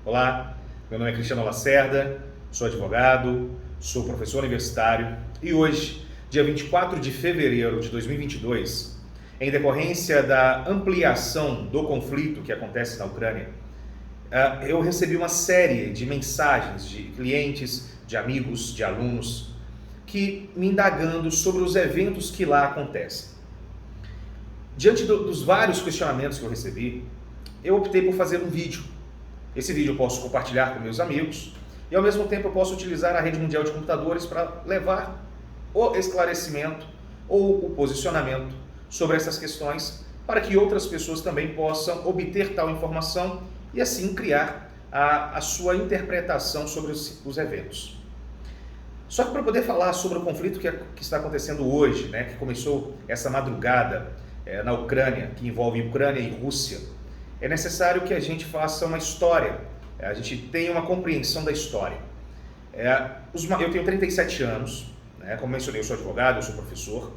Olá, meu nome é Cristiano Lacerda, sou advogado, sou professor universitário e hoje, dia 24 de fevereiro de 2022, em decorrência da ampliação do conflito que acontece na Ucrânia, eu recebi uma série de mensagens de clientes, de amigos, de alunos, que me indagando sobre os eventos que lá acontecem. Diante dos vários questionamentos que eu recebi, eu optei por fazer um vídeo. Esse vídeo eu posso compartilhar com meus amigos e ao mesmo tempo eu posso utilizar a rede mundial de computadores para levar o esclarecimento ou o posicionamento sobre essas questões para que outras pessoas também possam obter tal informação e assim criar a sua interpretação sobre os eventos. Só que para poder falar sobre o conflito que está acontecendo hoje, que começou essa madrugada na Ucrânia, que envolve Ucrânia e Rússia, é necessário que a gente faça uma história, a gente tenha uma compreensão da história. Eu tenho 37 anos, como mencionei, eu sou advogado, eu sou professor,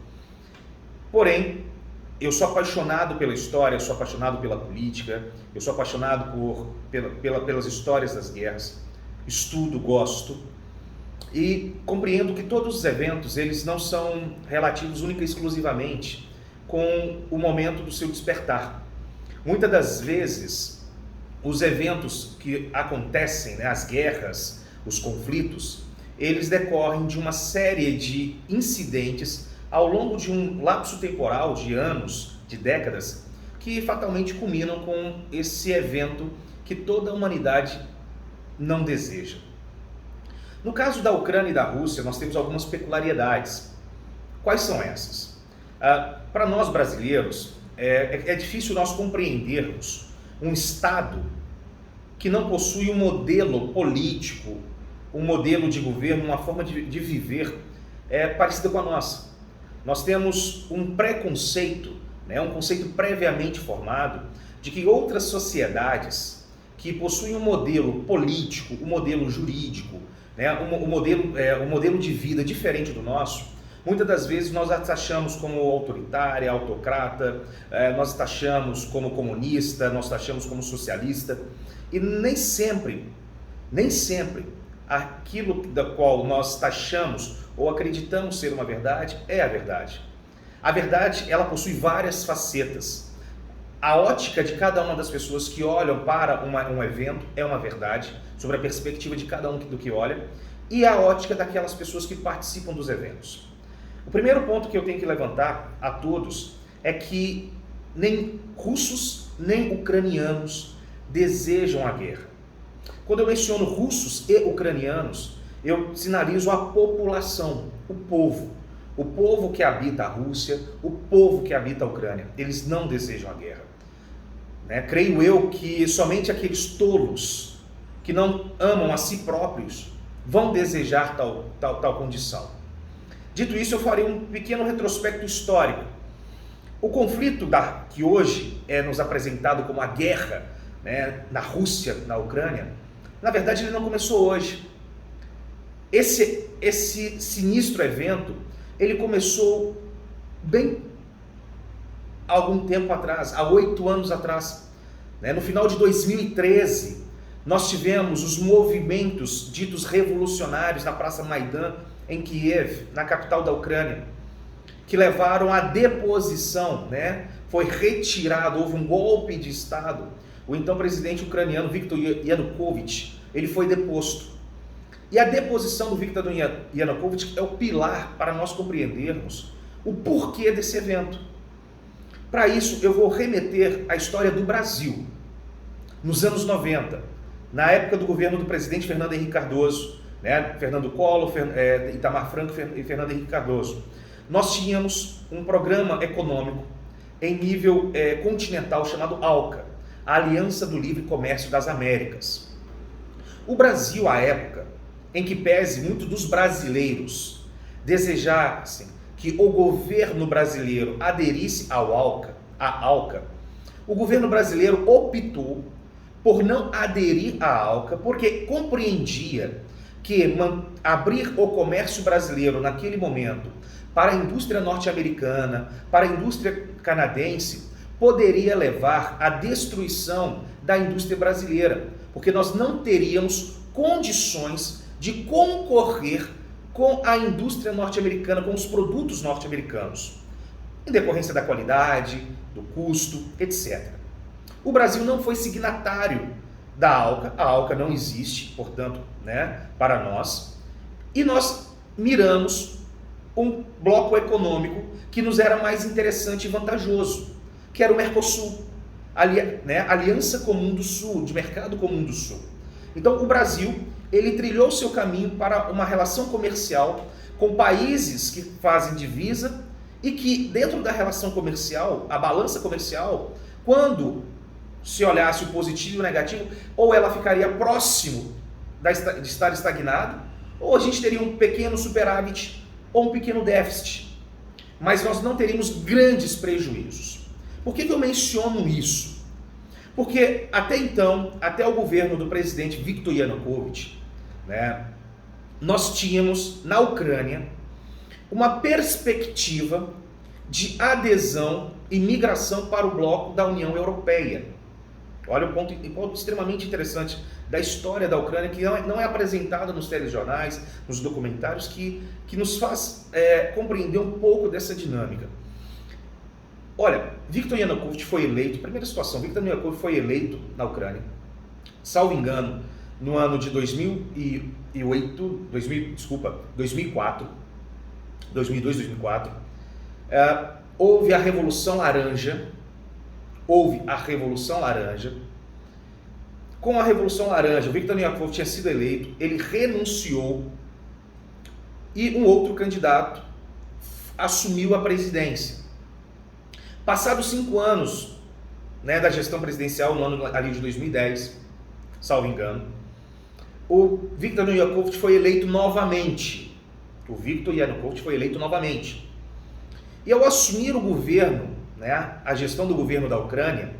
porém, eu sou apaixonado pela história, eu sou apaixonado pela política, eu sou apaixonado pelas histórias das guerras, estudo, gosto e compreendo que todos os eventos, eles não são relativos única e exclusivamente com o momento do seu despertar. Muitas das vezes, os eventos que acontecem, as guerras, os conflitos, eles decorrem de uma série de incidentes ao longo de um lapso temporal de anos, de décadas, que fatalmente culminam com esse evento que toda a humanidade não deseja. No caso da Ucrânia e da Rússia, nós temos algumas peculiaridades. Quais são essas? Para nós brasileiros, é difícil nós compreendermos um Estado que não possui um modelo político, um modelo de governo, uma forma de viver parecida com a nossa. Nós temos um preconceito, um conceito previamente formado de que outras sociedades que possuem um modelo político, um modelo jurídico, um modelo de vida diferente do nosso, muitas das vezes nós a taxamos como autoritária, autocrata, nós a taxamos como comunista, nós a taxamos como socialista, e nem sempre aquilo da qual nós taxamos ou acreditamos ser uma verdade é a verdade. A verdade, ela possui várias facetas. A ótica de cada uma das pessoas que olham para um evento é uma verdade, sobre a perspectiva de cada um do que olha, e a ótica daquelas pessoas que participam dos eventos. O primeiro ponto que eu tenho que levantar a todos é que nem russos nem ucranianos desejam a guerra. Quando eu menciono russos e ucranianos, eu sinalizo a população, o povo que habita a Rússia, o povo que habita a Ucrânia. Eles não desejam a guerra. Creio eu que somente aqueles tolos que não amam a si próprios vão desejar tal condição. Dito isso, eu farei um pequeno retrospecto histórico. O conflito que hoje é nos apresentado como a guerra na Rússia, na Ucrânia, na verdade ele não começou hoje. Esse sinistro evento, ele começou bem algum tempo atrás, há 8 anos atrás. No final de 2013, nós tivemos os movimentos ditos revolucionários na Praça Maidan, em Kiev, na capital da Ucrânia, que levaram à deposição, foi retirado, houve um golpe de Estado. O então presidente ucraniano Viktor Yanukovych, ele foi deposto. E a deposição do Viktor Yanukovych é o pilar para nós compreendermos o porquê desse evento. Para isso, eu vou remeter à história do Brasil. Nos anos 90, na época do governo do presidente Fernando Henrique Cardoso, Fernando Collor, Itamar Franco e Fernando Henrique Cardoso, nós tínhamos um programa econômico em nível continental chamado ALCA, a Aliança do Livre Comércio das Américas. O Brasil, à época, em que pese muito dos brasileiros desejassem que o governo brasileiro aderisse à ALCA, o governo brasileiro optou por não aderir à ALCA, porque compreendia que abrir o comércio brasileiro naquele momento para a indústria norte-americana, para a indústria canadense, poderia levar à destruição da indústria brasileira, porque nós não teríamos condições de concorrer com a indústria norte-americana, com os produtos norte-americanos, em decorrência da qualidade, do custo, etc. O Brasil não foi signatário da ALCA, a ALCA não existe, portanto, para nós, e nós miramos um bloco econômico que nos era mais interessante e vantajoso, que era o Mercosul, Aliança Comum do Sul, de Mercado Comum do Sul. Então, o Brasil, ele trilhou seu caminho para uma relação comercial com países que fazem divisa e que, dentro da relação comercial, a balança comercial, quando se olhasse o positivo e o negativo, ou ela ficaria próximo de estar estagnada, ou a gente teria um pequeno superávit ou um pequeno déficit. Mas nós não teríamos grandes prejuízos. Por que eu menciono isso? Porque até então, até o governo do presidente Viktor Yanukovych, nós tínhamos na Ucrânia uma perspectiva de adesão e migração para o bloco da União Europeia. Olha um ponto extremamente interessante da história da Ucrânia, que não é apresentado nos telejornais, nos documentários, que nos faz compreender um pouco dessa dinâmica. Olha, Viktor Yanukovych foi eleito, primeira situação, Viktor Yanukovych foi eleito na Ucrânia, salvo engano, no ano de 2004, 2002, 2004, houve a Revolução Laranja. Com a Revolução Laranja, o Viktor Yanukovych tinha sido eleito, ele renunciou e um outro candidato assumiu a presidência. Passados 5 anos da gestão presidencial, no ano ali de 2010, salvo engano, o Viktor Yanukovych foi eleito novamente. E ao assumir o governo, a gestão do governo da Ucrânia,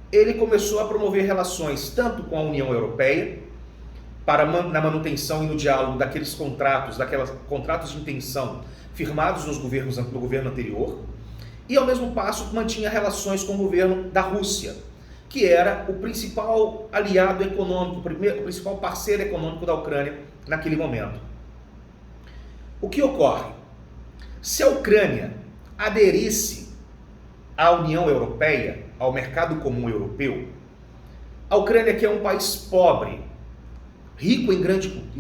ele começou a promover relações tanto com a União Europeia, na manutenção e no diálogo daqueles contratos de intenção firmados no governo anterior, e ao mesmo passo mantinha relações com o governo da Rússia, que era o principal aliado econômico, o principal parceiro econômico da Ucrânia naquele momento. O que ocorre? Se a Ucrânia aderisse à União Europeia, ao mercado comum europeu, a Ucrânia, que é um país pobre, rico em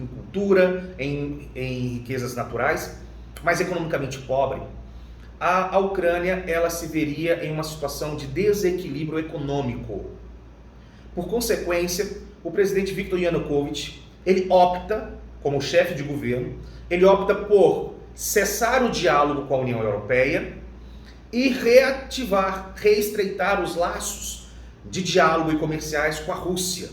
cultura, em riquezas naturais, mas economicamente pobre, a Ucrânia ela se veria em uma situação de desequilíbrio econômico. Por consequência, o presidente Viktor Yanukovych, ele opta, como chefe de governo, ele opta por cessar o diálogo com a União Europeia e reestreitar os laços de diálogo e comerciais com a Rússia.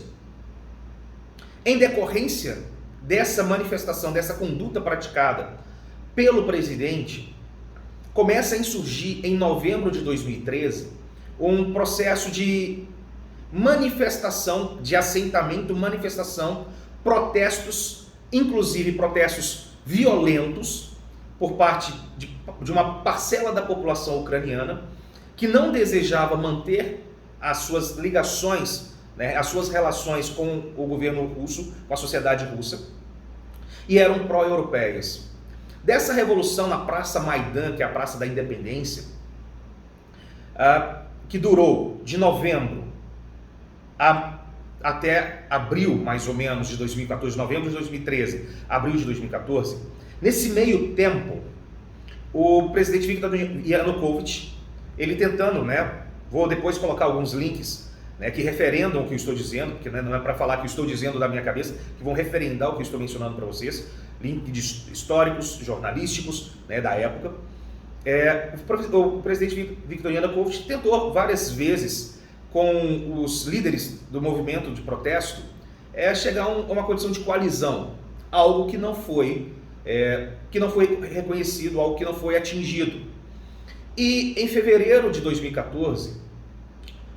Em decorrência dessa manifestação, dessa conduta praticada pelo presidente, começa a insurgir em novembro de 2013 um processo de manifestação, de assentamento, protestos, inclusive protestos violentos por parte de uma parcela da população ucraniana que não desejava manter as suas ligações, as suas relações com o governo russo, com a sociedade russa, e eram pró-europeias. Dessa revolução na Praça Maidan, que é a Praça da Independência, que durou de novembro até abril, mais ou menos, de 2014, novembro de 2013, abril de 2014, nesse meio tempo, o presidente Viktor Yanukovych, ele tentando, vou depois colocar alguns links, que referendam o que eu estou dizendo, porque não é para falar que eu estou dizendo da minha cabeça, que vão referendar o que eu estou mencionando para vocês, links históricos, jornalísticos, da época. O presidente Viktor Yanukovych tentou várias vezes com os líderes do movimento de protesto chegar a uma condição de coalizão, algo que não foi reconhecido, algo que não foi atingido. E em fevereiro de 2014,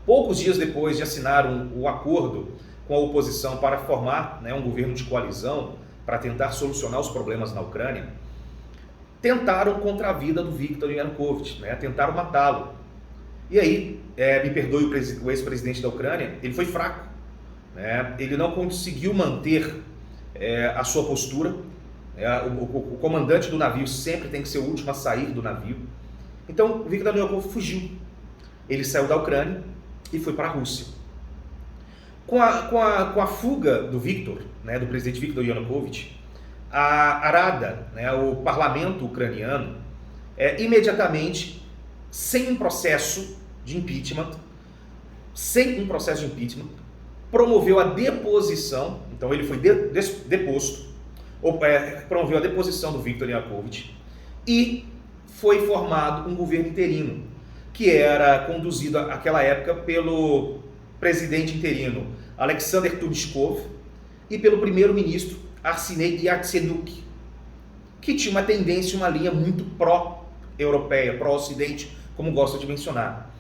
poucos dias depois de assinar o acordo com a oposição para formar um governo de coalizão para tentar solucionar os problemas na Ucrânia, tentaram contra a vida do Viktor Yanukovych, tentaram matá-lo. E aí, me perdoe o ex-presidente da Ucrânia, ele foi fraco, né? Ele não conseguiu manter a sua postura. O comandante do navio sempre tem que ser o último a sair do navio. Então, Viktor Yanukovych fugiu. Ele saiu da Ucrânia e foi para a Rússia. Com a fuga do Viktor, né, do presidente Viktor Yanukovych, a Rada, né, o parlamento ucraniano, imediatamente, sem um processo de impeachment, promoveu a deposição. Então ele foi deposto, promoveu a deposição do Viktor Yanukovych e foi formado um governo interino, que era conduzido naquela época pelo presidente interino Alexander Turchynov e pelo primeiro-ministro Arsenij Yatsenuk, que tinha uma tendência, uma linha muito pró-europeia, pró-ocidente, como gosta de mencionar.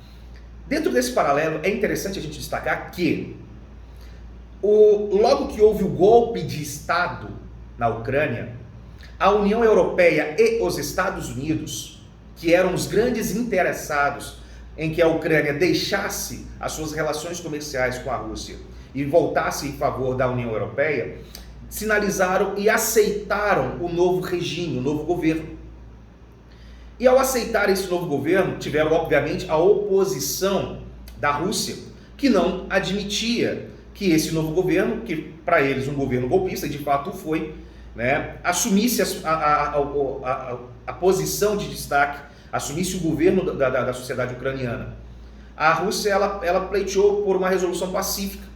Dentro desse paralelo, é interessante a gente destacar que logo que houve o golpe de Estado na Ucrânia, a União Europeia e os Estados Unidos, que eram os grandes interessados em que a Ucrânia deixasse as suas relações comerciais com a Rússia e voltasse em favor da União Europeia, sinalizaram e aceitaram o novo regime, o novo governo. E ao aceitar esse novo governo, tiveram obviamente a oposição da Rússia, que não admitia que esse novo governo, que para eles um governo golpista, e de fato foi, né, assumisse a posição de destaque, assumisse o governo da sociedade ucraniana. A Rússia ela pleiteou por uma resolução pacífica,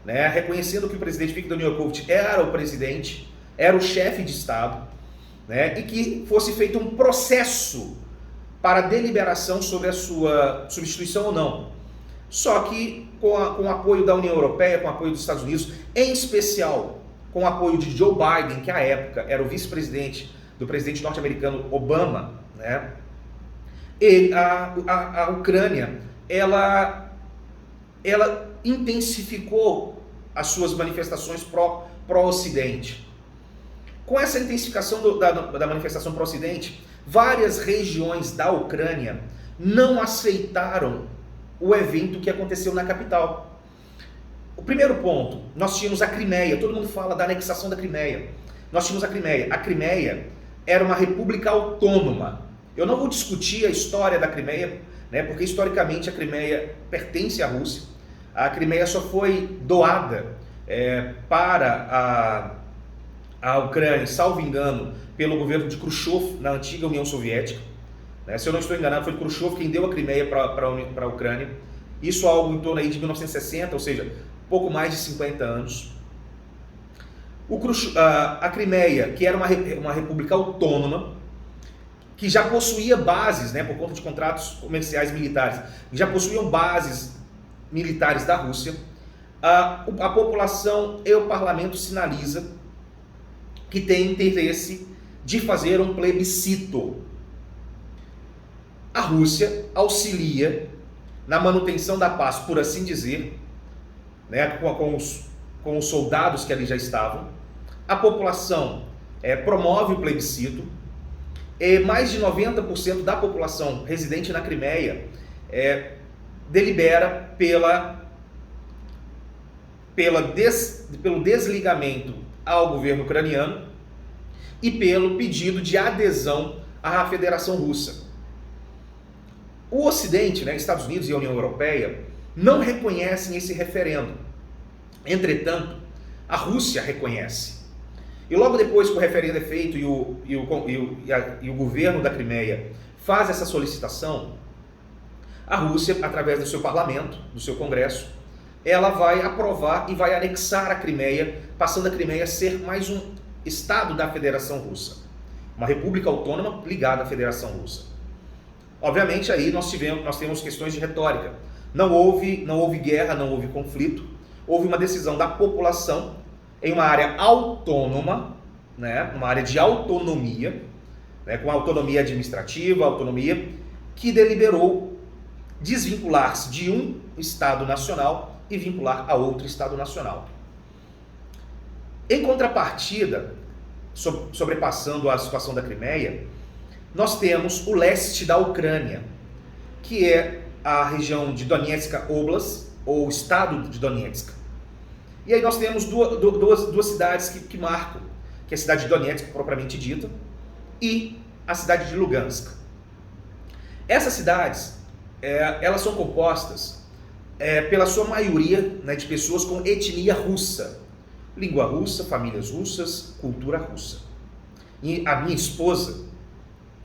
né, reconhecendo que o presidente Viktor Yanukovych era o presidente, era o chefe de Estado, né, e que fosse feito um processo para deliberação sobre a sua substituição ou não. Só que com o apoio da União Europeia, com o apoio dos Estados Unidos, em especial com o apoio de Joe Biden, que à época era o vice-presidente do presidente norte-americano Obama, né, a Ucrânia ela intensificou as suas manifestações pró-Ocidente. Com essa intensificação da manifestação pró-Ocidente, várias regiões da Ucrânia não aceitaram o evento que aconteceu na capital. O primeiro ponto, nós tínhamos a Crimeia, todo mundo fala da anexação da Crimeia. Nós tínhamos a Crimeia. A Crimeia era uma república autônoma. Eu não vou discutir a história da Crimeia, né, porque historicamente a Crimeia pertence à Rússia. A Crimeia só foi doada para a Ucrânia, salvo engano, pelo governo de Khrushchev na antiga União Soviética. Se eu não estou enganado, foi Khrushchev quem deu a Crimeia para a Ucrânia. Isso algo em torno aí de 1960, ou seja, pouco mais de 50 anos. A Crimeia, que era uma república autônoma, que já possuía bases, né, por conta de contratos comerciais militares, já possuíam bases militares da Rússia, a população e o parlamento sinaliza que tem interesse de fazer um plebiscito. A Rússia auxilia na manutenção da paz, por assim dizer, né, com os soldados que ali já estavam. A população promove o plebiscito, e mais de 90% da população residente na Crimeia delibera pelo desligamento ao governo ucraniano e pelo pedido de adesão à Federação Russa. O Ocidente, né, Estados Unidos e a União Europeia, não reconhecem esse referendo. Entretanto, a Rússia reconhece. E logo depois que o referendo é feito e o governo da Crimeia faz essa solicitação, a Rússia, através do seu parlamento, do seu congresso, ela vai aprovar e vai anexar a Crimeia, passando a Crimeia a ser mais um estado da Federação Russa. Uma república autônoma ligada à Federação Russa. Obviamente aí nós temos questões de retórica. Não houve guerra, não houve conflito. Houve uma decisão da população em uma área autônoma, né, uma área de autonomia, né, com autonomia administrativa, autonomia, que deliberou desvincular-se de um Estado nacional e vincular a outro Estado nacional. Em contrapartida, sobrepassando a situação da Crimeia, nós temos o leste da Ucrânia, que é a região de Donetsk Oblast, ou Estado de Donetsk. E aí nós temos duas cidades que marcam, que é a cidade de Donetsk, propriamente dita, e a cidade de Lugansk. Essas cidades, elas são compostas, pela sua maioria, né, de pessoas com etnia russa, língua russa, famílias russas, cultura russa. E a minha esposa,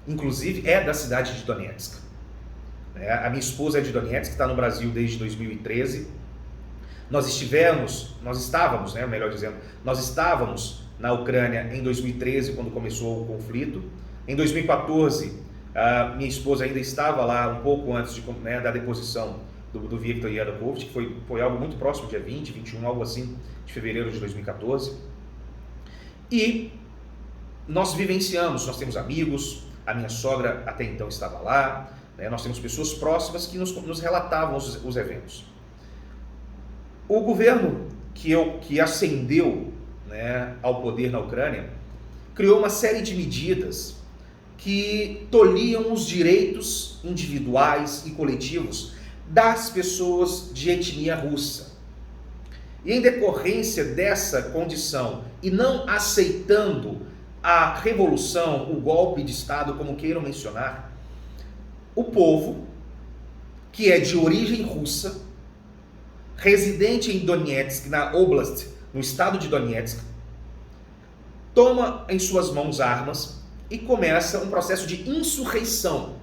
inclusive, é da cidade de Donetsk. A minha esposa é de Donetsk, está no Brasil desde 2013. Nós estávamos na Ucrânia em 2013, quando começou o conflito. Em 2014, a minha esposa ainda estava lá um pouco antes da deposição do Viktor Yanukovych, que foi algo muito próximo, dia 20, 21, algo assim, de fevereiro de 2014. E nós vivenciamos, nós temos amigos, a minha sogra até então estava lá, né, nós temos pessoas próximas que nos relatavam os eventos. O governo que ascendeu, né, ao poder na Ucrânia criou uma série de medidas que tolhiam os direitos individuais e coletivos das pessoas de etnia russa. E em decorrência dessa condição, e não aceitando a revolução, o golpe de Estado, como queiram mencionar, o povo, que é de origem russa, residente em Donetsk, na Oblast, no estado de Donetsk, toma em suas mãos armas e começa um processo de insurreição,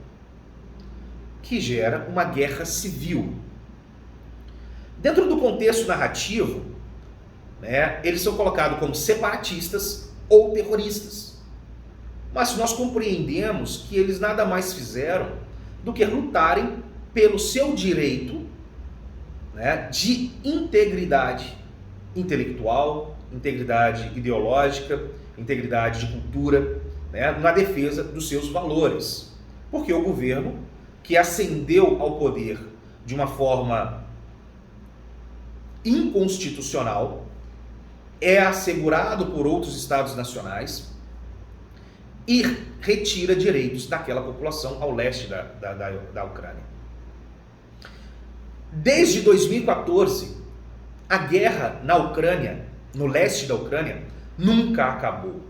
que gera uma guerra civil. Dentro do contexto narrativo, né, eles são colocados como separatistas ou terroristas. Mas nós compreendemos que eles nada mais fizeram do que lutarem pelo seu direito, né, de integridade intelectual, integridade ideológica, integridade de cultura, né, na defesa dos seus valores. Porque o governo que ascendeu ao poder de uma forma inconstitucional é assegurado por outros estados nacionais e retira direitos daquela população ao leste da Ucrânia. Desde 2014, a guerra na Ucrânia, no leste da Ucrânia, nunca acabou.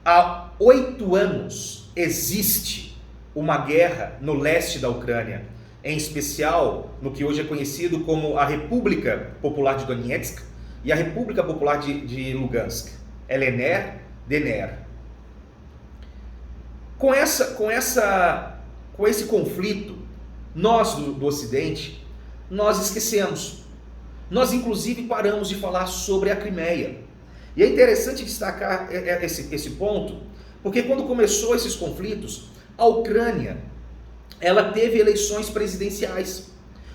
Há 8 anos existe uma guerra no leste da Ucrânia, em especial no que hoje é conhecido como a República Popular de Donetsk e a República Popular de Lugansk, LNR, DNR. Com esse conflito, nós do Ocidente, nós esquecemos. Nós inclusive paramos de falar sobre a Crimeia. E é interessante destacar esse ponto, porque quando começou esses conflitos, a Ucrânia, ela teve eleições presidenciais.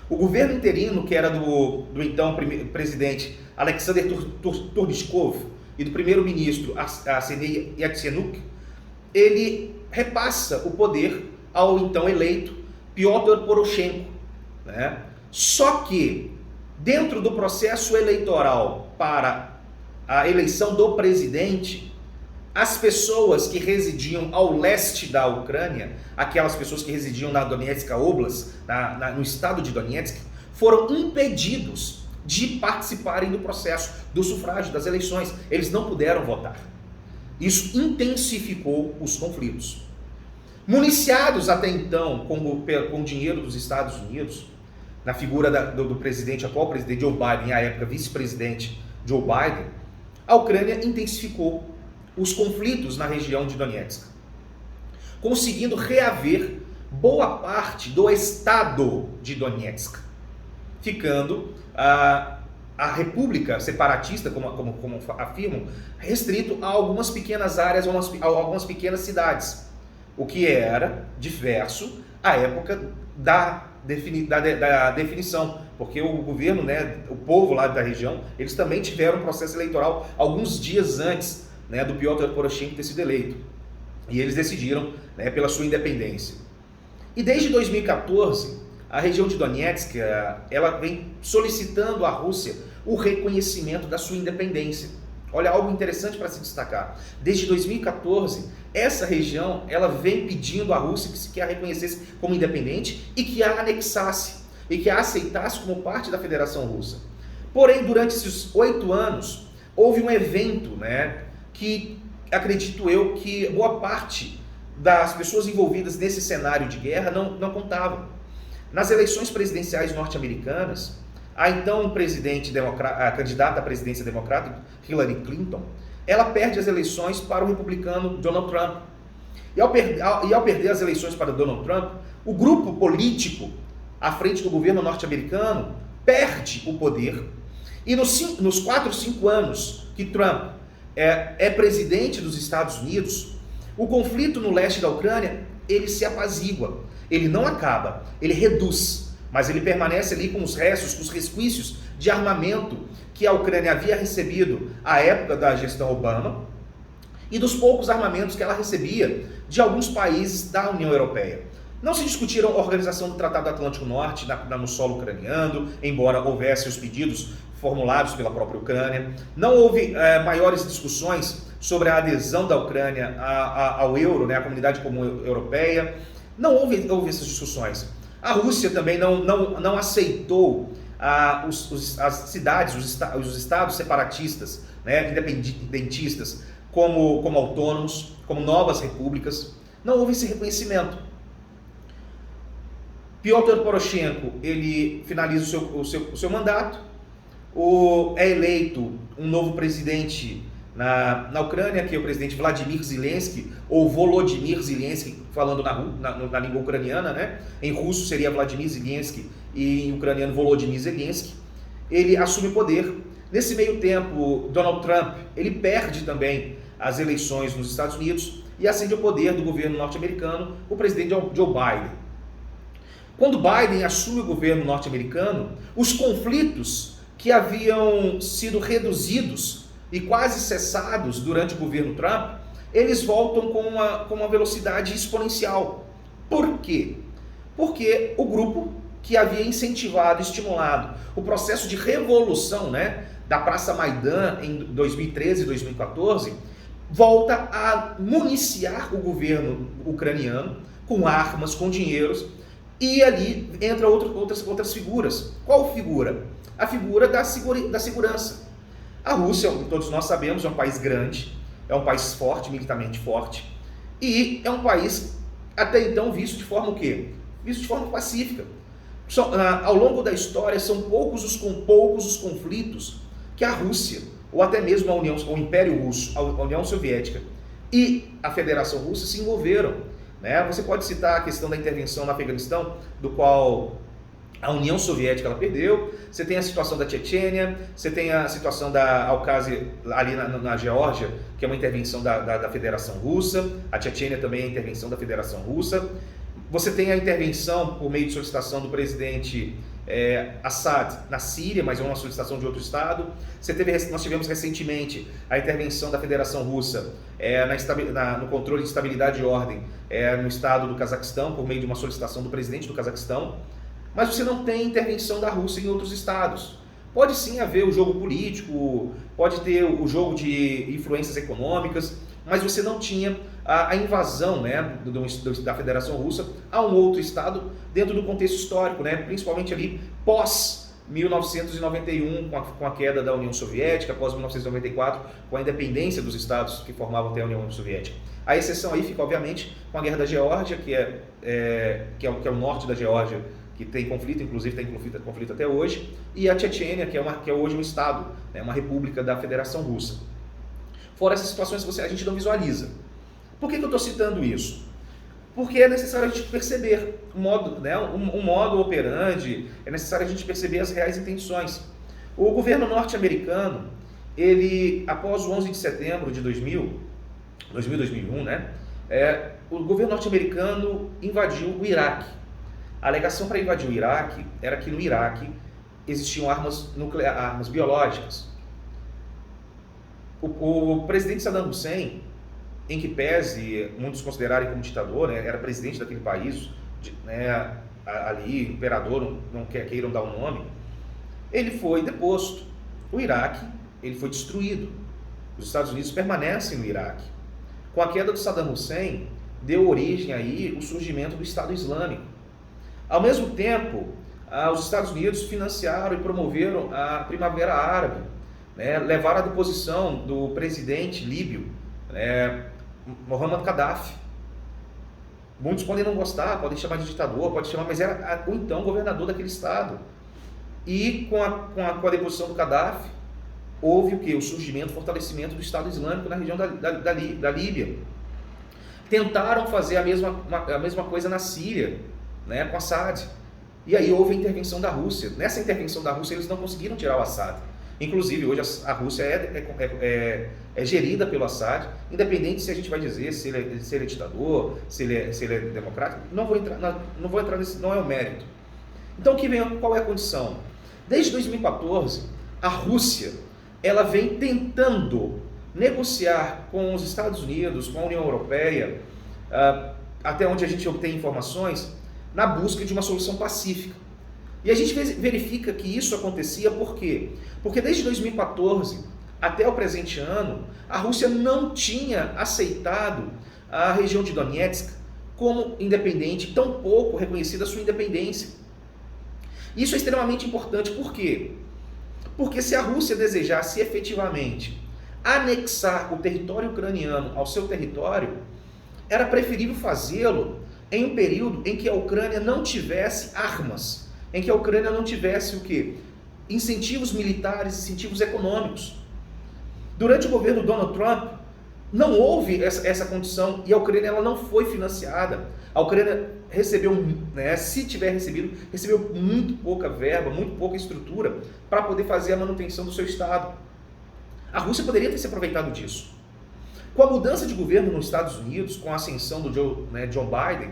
O governo interino, que era do então presidente Alexander Turchynov e do primeiro-ministro Arsenij Yatsenyuk, ele repassa o poder ao então eleito Pyotr Poroshenko, né? Só que, dentro do processo eleitoral para a eleição do presidente, as pessoas que residiam ao leste da Ucrânia, aquelas pessoas que residiam na Donetsk Oblast, no estado de Donetsk, foram impedidos de participarem do processo do sufrágio, das eleições. Eles não puderam votar. Isso intensificou os conflitos. Municiados até então com dinheiro dos Estados Unidos, na figura do presidente, atual presidente Joe Biden, e à época vice-presidente Joe Biden, a Ucrânia intensificou os conflitos na região de Donetsk, conseguindo reaver boa parte do estado de Donetsk, ficando a república separatista, como afirmam, restrito a algumas pequenas áreas, a algumas pequenas cidades, o que era diverso à época da definição, porque o governo, né, o povo lá da região, eles também tiveram um processo eleitoral alguns dias antes, né, do Pyotr Poroshenko ter sido eleito, e eles decidiram, né, pela sua independência. E desde 2014, a região de Donetsk, ela vem solicitando à Rússia o reconhecimento da sua independência. olha algo interessante para se destacar. Desde 2014, essa região ela vem pedindo à Rússia que a reconhecesse como independente e que a anexasse e que a aceitasse como parte da Federação Russa. Porém, durante esses 8 anos, houve um evento, né, que acredito eu que boa parte das pessoas envolvidas nesse cenário de guerra não contavam. Nas eleições presidenciais norte-americanas, a então a candidata à presidência democrata, Hillary Clinton, ela perde as eleições para o republicano Donald Trump. E ao perder as eleições para Donald Trump, o grupo político à frente do governo norte-americano perde o poder. E nos 4, 5 anos que Trump é presidente dos Estados Unidos, o conflito no leste da Ucrânia, ele se apazigua. Ele não acaba, ele reduz, mas ele permanece ali com os restos, com os resquícios de armamento que a Ucrânia havia recebido à época da gestão Obama e dos poucos armamentos que ela recebia de alguns países da União Europeia. Não se discutiram a organização do Tratado Atlântico Norte no solo ucraniano, embora houvesse os pedidos formulados pela própria Ucrânia. Não houve maiores discussões sobre a adesão da Ucrânia ao euro, né, à comunidade comum europeia. Não houve essas discussões. A Rússia também não aceitou as cidades, os estados separatistas, né, independentistas, como autônomos, como novas repúblicas. Não houve esse reconhecimento. Piotr Poroshenko, ele finaliza o seu mandato, é eleito um novo presidente na Ucrânia, que é o presidente Vladimir Zelensky, ou Volodymyr Zelensky, falando na língua ucraniana, né? Em russo seria Vladimir Zelensky e em ucraniano Volodymyr Zelensky. Ele assume o poder. Nesse meio tempo, Donald Trump, ele perde também as eleições nos Estados Unidos e ascende ao poder do governo norte-americano o presidente Joe Biden. Quando Biden assume o governo norte-americano, os conflitos que haviam sido reduzidos e quase cessados durante o governo Trump, eles voltam com uma velocidade exponencial. Por quê? Porque o grupo que havia incentivado, estimulado o processo de revolução, né, da Praça Maidan em 2013 e 2014, volta a municiar o governo ucraniano com armas, com dinheiros, e ali entra outras figuras. Qual figura? A figura da segurança. A Rússia, todos nós sabemos, é um país grande, é um país forte, militarmente forte, e é um país até então visto de forma o quê? Visto de forma pacífica. Ao longo da história, são poucos os conflitos que a Rússia, ou até mesmo o Império Russo, a União Soviética e a Federação Russa se envolveram. Né? Você pode citar a questão da intervenção no Afeganistão, do qual a União Soviética ela perdeu. Você tem a situação da Chechênia, você tem a situação da Abkhazia ali na Geórgia, que é uma intervenção da Federação Russa. A Chechênia também é a intervenção da Federação Russa. Você tem a intervenção por meio de solicitação do presidente Assad na Síria, mas é uma solicitação de outro estado. Nós tivemos recentemente a intervenção da Federação Russa no controle de estabilidade e ordem no estado do Cazaquistão, por meio de uma solicitação do presidente do Cazaquistão. Mas você não tem intervenção da Rússia em outros estados. Pode sim haver o jogo político, pode ter o jogo de influências econômicas, mas você não tinha a invasão, né, da Federação Russa a um outro estado dentro do contexto histórico, né, principalmente ali pós 1991, com a queda da União Soviética, após 1994, com a independência dos estados que formavam até a União Soviética. A exceção aí fica, obviamente, com a Guerra da Geórgia, que é o norte da Geórgia, que tem conflito, inclusive tem conflito até hoje, e a Chechênia, que é hoje um estado, né, uma república da Federação Russa. Fora essas situações a gente não visualiza. Por que eu estou citando isso? Porque é necessário a gente perceber um modo operandi, é necessário a gente perceber as reais intenções. O governo norte-americano, ele, após o 11 de setembro de 2001, né, o governo norte-americano invadiu o Iraque. A alegação para invadir o Iraque era que no Iraque existiam armas biológicas. O presidente Saddam Hussein, em que pese muitos considerarem como ditador, né, era presidente daquele país, né, ali, imperador, não queiram dar um nome, ele foi deposto. O Iraque, ele foi destruído. Os Estados Unidos permanecem no Iraque. Com a queda do Saddam Hussein, deu origem aí o surgimento do Estado Islâmico. Ao mesmo tempo, os Estados Unidos financiaram e promoveram a Primavera Árabe, né? Levaram à deposição do presidente líbio, Muammar Gaddafi. Muitos podem não gostar, podem chamar de ditador, podem chamar, mas era o então governador daquele estado. E com a deposição do Gaddafi, houve o quê? O surgimento, o fortalecimento do Estado Islâmico na região da Líbia. Tentaram fazer a mesma coisa na Síria, né, com Assad. E aí houve a intervenção da Rússia. Nessa intervenção da Rússia, eles não conseguiram tirar o Assad. Inclusive, hoje a Rússia é gerida pelo Assad, independente se a gente vai dizer se ele é ditador, se ele é democrático. Não vou entrar nesse, não é o mérito. Então, qual é a condição? Desde 2014, a Rússia ela vem tentando negociar com os Estados Unidos, com a União Europeia, até onde a gente obtém informações, na busca de uma solução pacífica. E a gente verifica que isso acontecia por quê? Porque desde 2014 até o presente ano, a Rússia não tinha aceitado a região de Donetsk como independente, tampouco reconhecida a sua independência. Isso é extremamente importante, por quê? Porque se a Rússia desejasse efetivamente anexar o território ucraniano ao seu território, era preferível fazê-lo em um período em que a Ucrânia não tivesse armas, em que a Ucrânia não tivesse o quê? Incentivos militares, incentivos econômicos. Durante o governo Donald Trump, não houve essa condição e a Ucrânia ela não foi financiada. A Ucrânia recebeu, né, se tiver recebido, recebeu muito pouca verba, muito pouca estrutura para poder fazer a manutenção do seu Estado. A Rússia poderia ter se aproveitado disso. Com a mudança de governo nos Estados Unidos, com a ascensão do Joe Biden,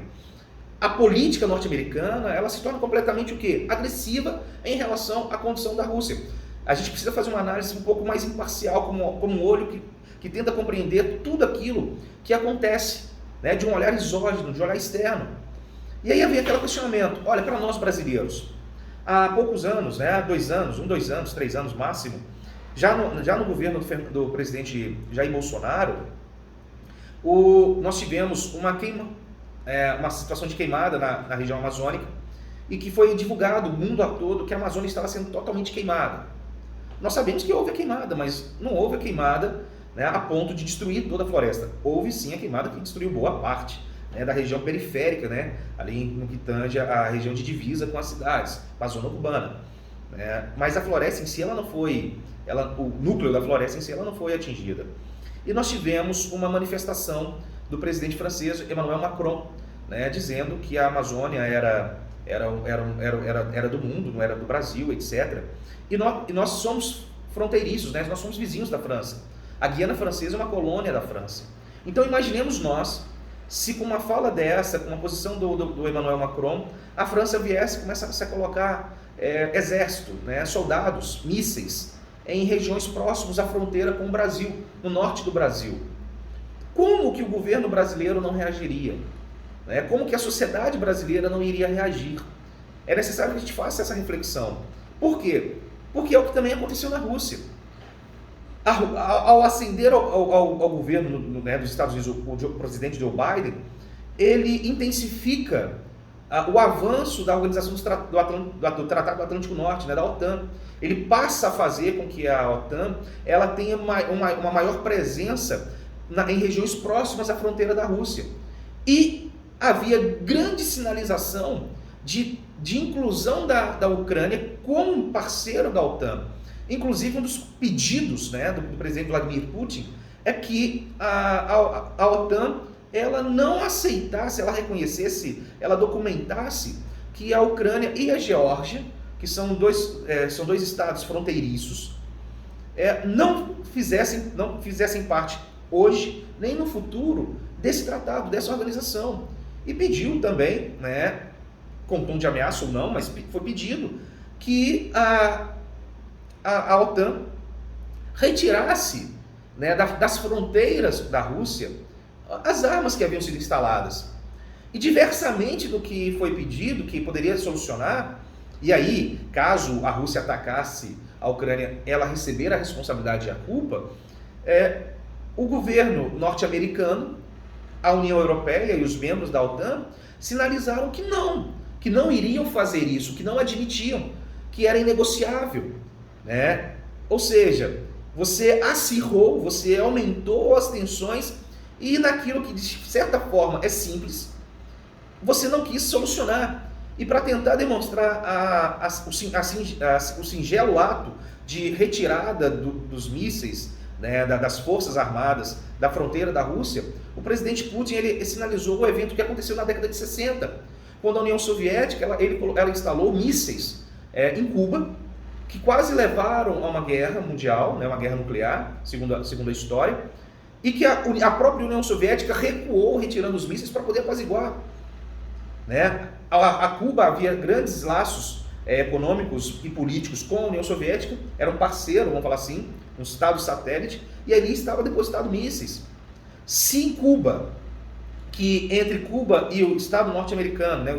a política norte-americana ela se torna completamente o quê? Agressiva em relação à condição da Rússia. A gente precisa fazer uma análise um pouco mais imparcial, como um olho que tenta compreender tudo aquilo que acontece, né, de um olhar exógeno, de um olhar externo. E aí vem aquele questionamento, olha, para nós brasileiros, há poucos anos, né, 2 anos, 2 anos, 3 anos máximo, já no governo do presidente Jair Bolsonaro, nós tivemos uma situação de queimada na região amazônica e que foi divulgado o mundo todo que a Amazônia estava sendo totalmente queimada. Nós sabemos que houve a queimada, mas não houve a queimada, né, a ponto de destruir toda a floresta. Houve sim a queimada que destruiu boa parte, né, da região periférica, né, ali no que tange a região de divisa com as cidades, com a zona urbana. Mas a floresta em si, ela não foi, o núcleo da floresta em si, ela não foi atingida. E nós tivemos uma manifestação do presidente francês, Emmanuel Macron, né, dizendo que a Amazônia era do mundo, não era do Brasil, etc. E nós somos fronteiriços, né, nós somos vizinhos da França. A Guiana Francesa é uma colônia da França. Então imaginemos nós, se com uma fala dessa, com uma posição do Emmanuel Macron, a França viesse e começasse a colocar exército, né, soldados, mísseis, em regiões próximas à fronteira com o Brasil, no norte do Brasil. Como que o governo brasileiro não reagiria? Como que a sociedade brasileira não iria reagir? É necessário que a gente faça essa reflexão. Por quê? Porque é o que também aconteceu na Rússia. Ao ascender ao governo, né, dos Estados Unidos, o presidente Joe Biden, ele intensifica o avanço da organização do Tratado do Atlântico Norte, né, da OTAN. Ele passa a fazer com que a OTAN ela tenha uma maior presença em regiões próximas à fronteira da Rússia. E havia grande sinalização de inclusão da Ucrânia como parceiro da OTAN. Inclusive, um dos pedidos, né, do presidente Vladimir Putin é que a OTAN ela não aceitasse, ela reconhecesse, ela documentasse que a Ucrânia e a Geórgia, que são dois estados fronteiriços, não fizessem parte hoje, nem no futuro, desse tratado, dessa organização. E pediu também, né, com tom de ameaça ou não, mas foi pedido que a OTAN retirasse, né, das fronteiras da Rússia as armas que haviam sido instaladas. E diversamente do que foi pedido, que poderia solucionar, e aí, caso a Rússia atacasse a Ucrânia, ela receber a responsabilidade e a culpa, o governo norte-americano, a União Europeia e os membros da OTAN sinalizaram que não iriam fazer isso, que não admitiam, que era inegociável, né? Ou seja, você acirrou, você aumentou as tensões e naquilo que de certa forma é simples, você não quis solucionar. E para tentar demonstrar o singelo ato de retirada dos mísseis, né, das forças armadas da fronteira da Rússia, o presidente Putin ele sinalizou o evento que aconteceu na década de 60, quando a União Soviética ela instalou mísseis em Cuba, que quase levaram a uma guerra mundial, né, uma guerra nuclear, segundo a história, e que a própria União Soviética recuou retirando os mísseis para poder apaziguar. Né? A Cuba havia grandes laços econômicos e políticos com a União Soviética, era um parceiro, vamos falar assim, um estado satélite, e ali estava depositado mísseis. Se em Cuba, que entre Cuba e o estado norte-americano, né,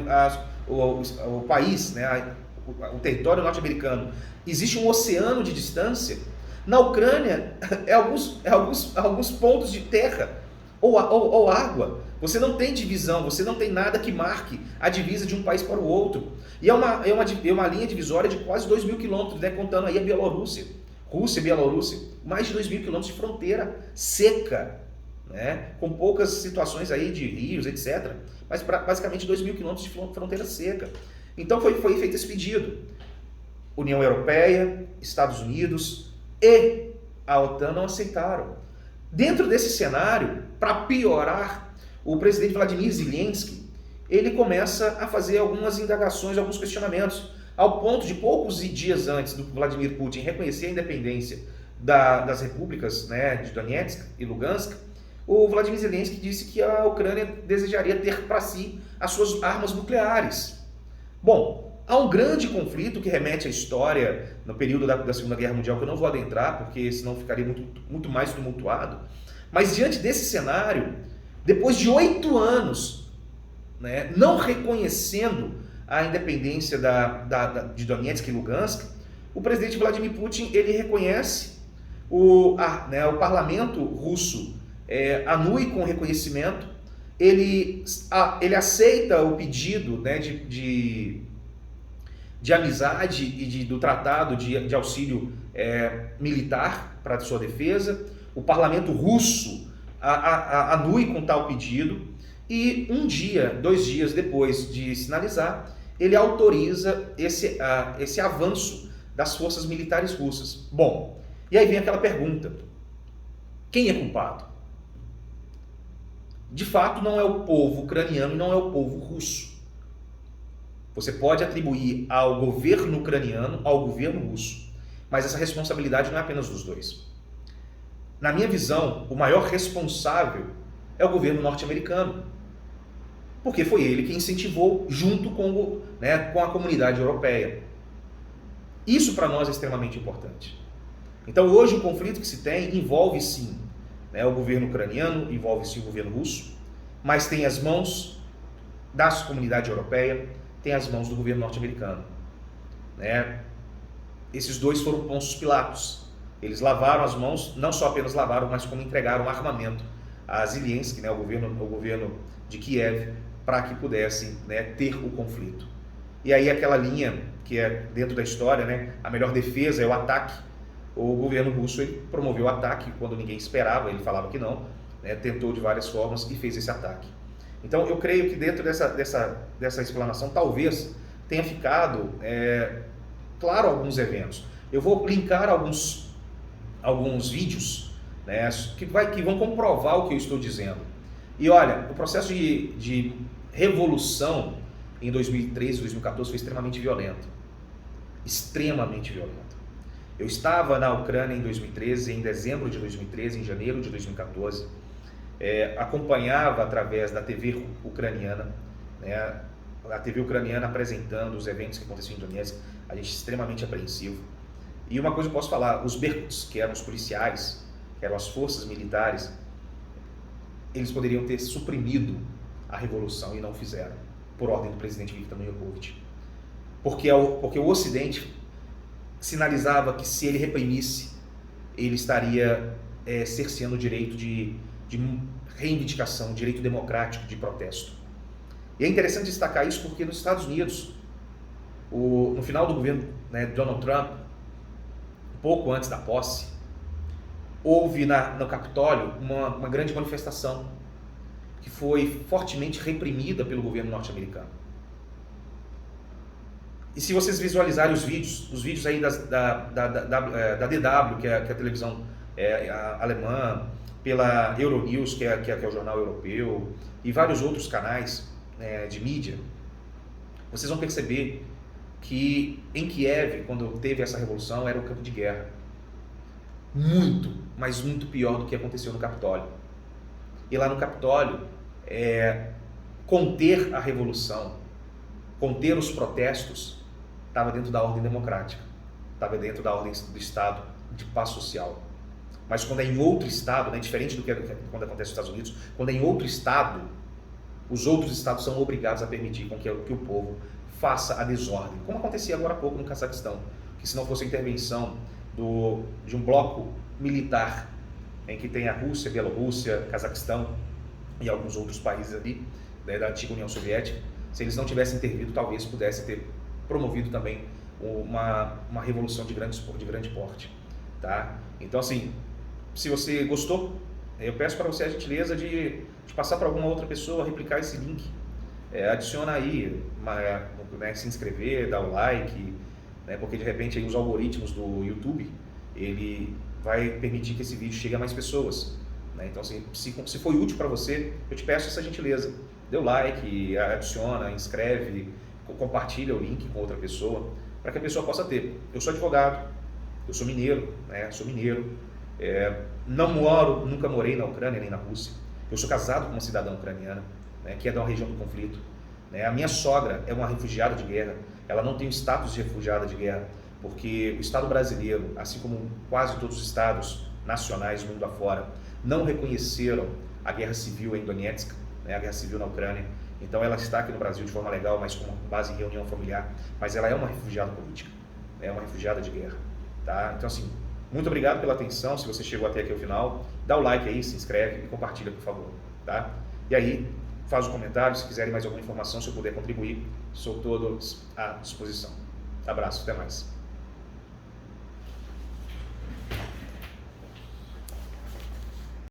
o país, né, o território norte-americano, existe um oceano de distância, na Ucrânia alguns pontos de terra ou água. Você não tem divisão, você não tem nada que marque a divisa de um país para o outro. E é uma linha divisória de quase 2.000 quilômetros, né, contando aí a Bielorrússia. Rússia e Bielorrússia, mais de 2.000 quilômetros de fronteira seca, né, com poucas situações aí de rios, etc. Mas basicamente 2.000 quilômetros de fronteira seca. Então foi feito esse pedido. União Europeia, Estados Unidos e a OTAN não aceitaram. Dentro desse cenário, para piorar, o presidente Vladimir Zelensky, ele começa a fazer algumas indagações, alguns questionamentos, ao ponto de poucos dias antes do Vladimir Putin reconhecer a independência das repúblicas, né, de Donetsk e Lugansk, o Vladimir Zelensky disse que a Ucrânia desejaria ter para si as suas armas nucleares. Bom, há um grande conflito que remete à história no período da Segunda Guerra Mundial, que eu não vou adentrar, porque senão ficaria muito mais tumultuado. Mas diante desse cenário, depois de 8 anos, né, não reconhecendo a independência de Donetsk e Lugansk, o presidente Vladimir Putin ele reconhece o parlamento russo anui com o reconhecimento, ele aceita o pedido, né, de amizade e do tratado de auxílio militar para a sua defesa. O parlamento russo anui com tal pedido e 2 dias depois de sinalizar, ele autoriza esse avanço das forças militares russas. Bom, e aí vem aquela pergunta: quem é culpado? De fato, não é o povo ucraniano e não é o povo russo. Você pode atribuir ao governo ucraniano, ao governo russo, mas essa responsabilidade não é apenas dos dois. Na minha visão, o maior responsável é o governo norte-americano, porque foi ele que incentivou junto com a comunidade europeia. Isso para nós é extremamente importante. Então hoje o conflito que se tem envolve sim, o governo ucraniano, envolve sim o governo russo, mas tem as mãos da comunidade europeia, tem as mãos do governo norte-americano. Esses dois foram Pôncio Pilatos. Eles lavaram as mãos, não só apenas lavaram, mas como entregaram armamento a Zelensky, o governo de Kiev, para que pudessem ter o conflito. E aí aquela linha que é dentro da história, a melhor defesa é o ataque. O governo russo ele promoveu o ataque quando ninguém esperava, ele falava que não, tentou de várias formas e fez esse ataque. Então eu creio que dentro dessa explanação talvez tenha ficado claro alguns eventos. Eu vou linkar alguns vídeos que vão comprovar o que eu estou dizendo. E olha, o processo de revolução em 2013, 2014 foi extremamente violento. Extremamente violento. Eu estava na Ucrânia em 2013, em dezembro de 2013, em janeiro de 2014, acompanhava através da TV ucraniana, a TV ucraniana apresentando os eventos que aconteciam em Donetsk, a gente extremamente apreensivo. E uma coisa eu posso falar, os Berkuts, que eram os policiais, que eram as forças militares, eles poderiam ter suprimido a revolução e não fizeram, por ordem do presidente Viktor Yanukovych. Porque o Ocidente sinalizava que se ele reprimisse, ele estaria cerceando o direito de reivindicação, direito democrático de protesto. E é interessante destacar isso porque nos Estados Unidos, no final do governo, né, Donald Trump, um pouco antes da posse, houve no Capitólio uma grande manifestação que foi fortemente reprimida pelo governo norte-americano. E se vocês visualizarem os vídeos aí da DW, que é a televisão alemã, pela Euronews, que é o jornal europeu, e vários outros canais de mídia, vocês vão perceber que em Kiev, quando teve essa revolução, era um campo de guerra. Muito, mas muito pior do que aconteceu no Capitólio. E lá no Capitólio, conter a revolução, conter os protestos, estava dentro da ordem democrática, estava dentro da ordem do Estado de paz social. Mas quando é em outro Estado, né, diferente do que quando acontece nos Estados Unidos, quando é em outro Estado, os outros Estados são obrigados a permitir que o povo faça a desordem, como acontecia agora há pouco no Cazaquistão, que se não fosse a intervenção de um bloco militar, em que tem a Rússia, Bielorrússia, Cazaquistão e alguns outros países ali, né, da antiga União Soviética, se eles não tivessem intervido, talvez pudesse ter promovido também uma revolução de grande porte, tá? Então, assim, se você gostou, eu peço para você a gentileza de passar para alguma outra pessoa, replicar esse link, adiciona aí, né, se inscrever, dar o like, né, porque de repente aí os algoritmos do YouTube, ele vai permitir que esse vídeo chegue a mais pessoas, né? Então, assim, se foi útil para você, eu te peço essa gentileza, dê o like, adiciona, inscreve, compartilha o link com outra pessoa, para que a pessoa possa ter. Eu sou advogado, eu sou mineiro, né? Não moro, nunca morei na Ucrânia nem na Rússia. Eu sou casado com uma cidadã ucraniana, né, que é da região do conflito. Né? A minha sogra é uma refugiada de guerra, ela não tem o status de refugiada de guerra, porque o Estado brasileiro, assim como quase todos os estados nacionais do mundo afora, não reconheceram a guerra civil em Donetsk, né, a guerra civil na Ucrânia. Então ela está aqui no Brasil de forma legal, mas com base em reunião familiar, mas ela é uma refugiada política, é uma refugiada de guerra, tá? Então, assim, muito obrigado pela atenção. Se você chegou até aqui ao final, dá o like aí, se inscreve e compartilha, por favor, tá? E aí, faz um comentário, se quiserem mais alguma informação, se eu puder contribuir, sou todos à disposição. Abraço, até mais.